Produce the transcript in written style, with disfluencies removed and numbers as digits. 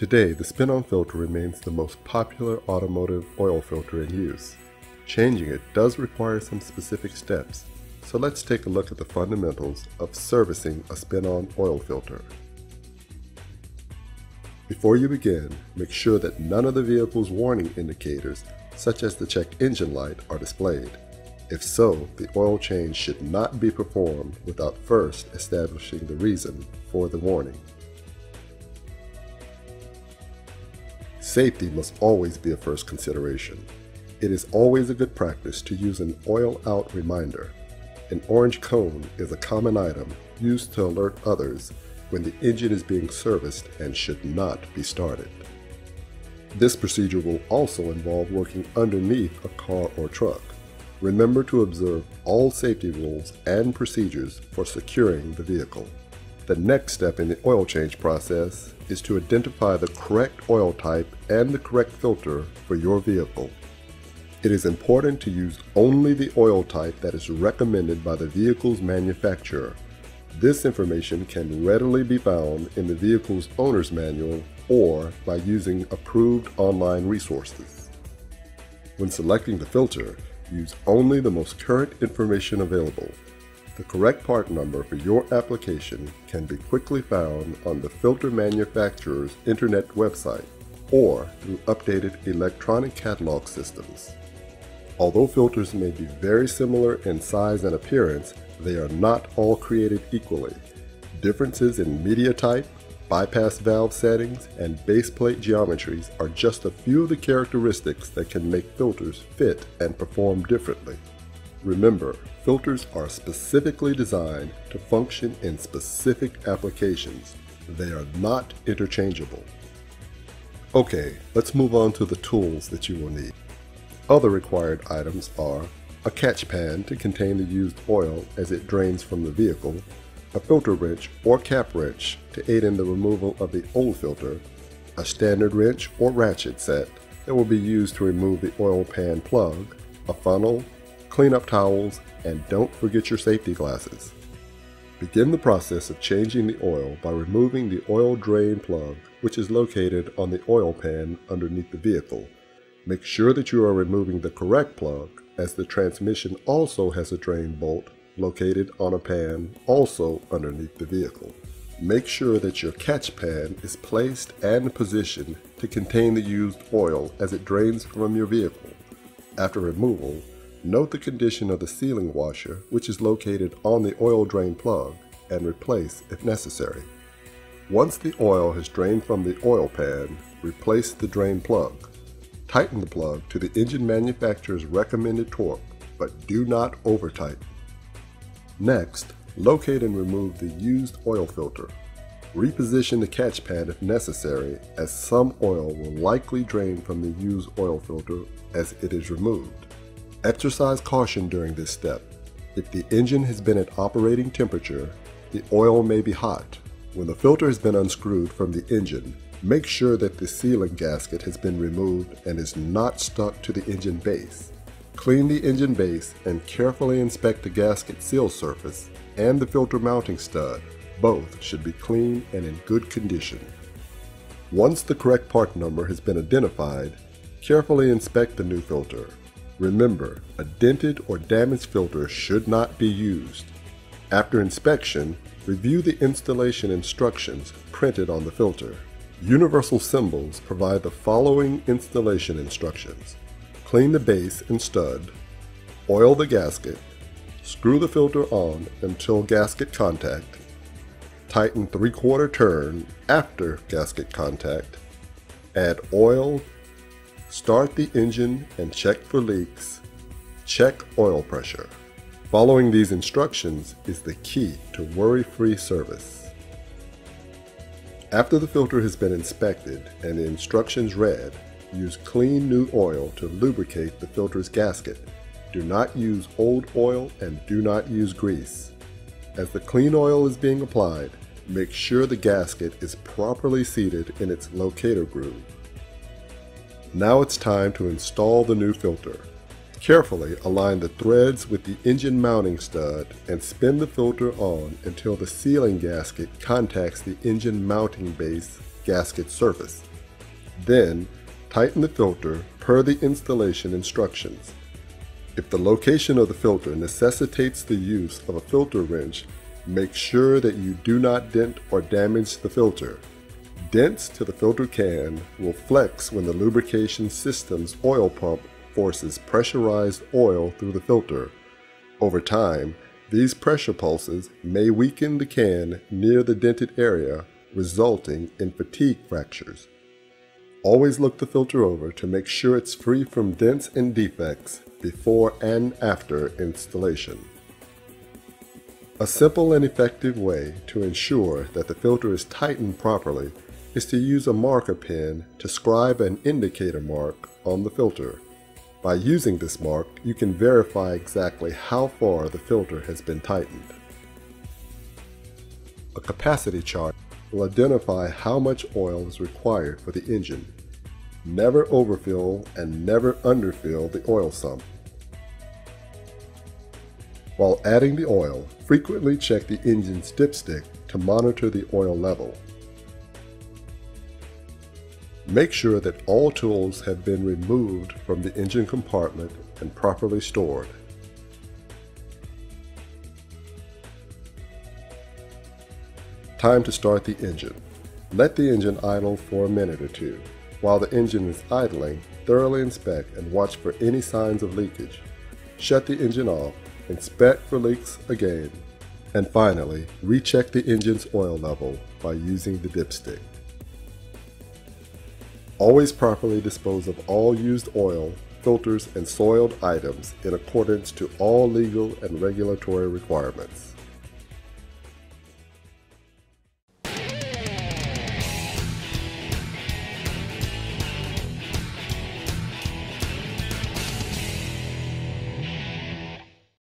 Today, the spin-on filter remains the most popular automotive oil filter in use. Changing it does require some specific steps, so let's take a look at the fundamentals of servicing a spin-on oil filter. Before you begin, make sure that none of the vehicle's warning indicators, such as the check engine light, are displayed. If so, the oil change should not be performed without first establishing the reason for the warning. Safety must always be a first consideration. It is always a good practice to use an oil out reminder. An orange cone is a common item used to alert others when the engine is being serviced and should not be started. This procedure will also involve working underneath a car or truck. Remember to observe all safety rules and procedures for securing the vehicle. The next step in the oil change process is to identify the correct oil type and the correct filter for your vehicle. It is important to use only the oil type that is recommended by the vehicle's manufacturer. This information can readily be found in the vehicle's owner's manual or by using approved online resources. When selecting the filter, use only the most current information available. The correct part number for your application can be quickly found on the filter manufacturer's internet website or through updated electronic catalog systems. Although filters may be very similar in size and appearance, they are not all created equally. Differences in media type, bypass valve settings, and base plate geometries are just a few of the characteristics that can make filters fit and perform differently. Remember, filters are specifically designed to function in specific applications. They are not interchangeable. Okay, let's move on to the tools that you will need. Other required items are a catch pan to contain the used oil as it drains from the vehicle, a filter wrench or cap wrench to aid in the removal of the old filter, a standard wrench or ratchet set that will be used to remove the oil pan plug, a funnel, cleanup towels, and don't forget your safety glasses. Begin the process of changing the oil by removing the oil drain plug, which is located on the oil pan underneath the vehicle. Make sure that you are removing the correct plug, as the transmission also has a drain bolt located on a pan also underneath the vehicle. Make sure that your catch pan is placed and positioned to contain the used oil as it drains from your vehicle. After removal, note the condition of the sealing washer, which is located on the oil drain plug, and replace if necessary. Once the oil has drained from the oil pan, replace the drain plug. Tighten the plug to the engine manufacturer's recommended torque, but do not over-tighten. Next, locate and remove the used oil filter. Reposition the catch pan if necessary, as some oil will likely drain from the used oil filter as it is removed. Exercise caution during this step. If the engine has been at operating temperature, the oil may be hot. When the filter has been unscrewed from the engine, make sure that the sealing gasket has been removed and is not stuck to the engine base. Clean the engine base and carefully inspect the gasket seal surface and the filter mounting stud. Both should be clean and in good condition. Once the correct part number has been identified, carefully inspect the new filter. Remember, a dented or damaged filter should not be used. After inspection, review the installation instructions printed on the filter. Universal Symbols provide the following installation instructions. Clean the base and stud, oil the gasket, screw the filter on until gasket contact, tighten 3/4 turn after gasket contact, add oil, start the engine and check for leaks, check oil pressure. Following these instructions is the key to worry-free service. After the filter has been inspected and the instructions read, use clean new oil to lubricate the filter's gasket. Do not use old oil and do not use grease. As the clean oil is being applied, make sure the gasket is properly seated in its locator groove. Now it's time to install the new filter. Carefully align the threads with the engine mounting stud and spin the filter on until the sealing gasket contacts the engine mounting base gasket surface. Then, tighten the filter per the installation instructions. If the location of the filter necessitates the use of a filter wrench, make sure that you do not dent or damage the filter. Dents to the filter can will flex when the lubrication system's oil pump forces pressurized oil through the filter. Over time, these pressure pulses may weaken the can near the dented area, resulting in fatigue fractures. Always look the filter over to make sure it's free from dents and defects before and after installation. A simple and effective way to ensure that the filter is tightened properly is to use a marker pen to scribe an indicator mark on the filter. By using this mark, you can verify exactly how far the filter has been tightened. A capacity chart will identify how much oil is required for the engine. Never overfill and never underfill the oil sump. While adding the oil, frequently check the engine's dipstick to monitor the oil level. Make sure that all tools have been removed from the engine compartment and properly stored. Time to start the engine. Let the engine idle for a minute or two. While the engine is idling, thoroughly inspect and watch for any signs of leakage. Shut the engine off, inspect for leaks again, and finally, recheck the engine's oil level by using the dipstick. Always properly dispose of all used oil, filters, and soiled items in accordance to all legal and regulatory requirements.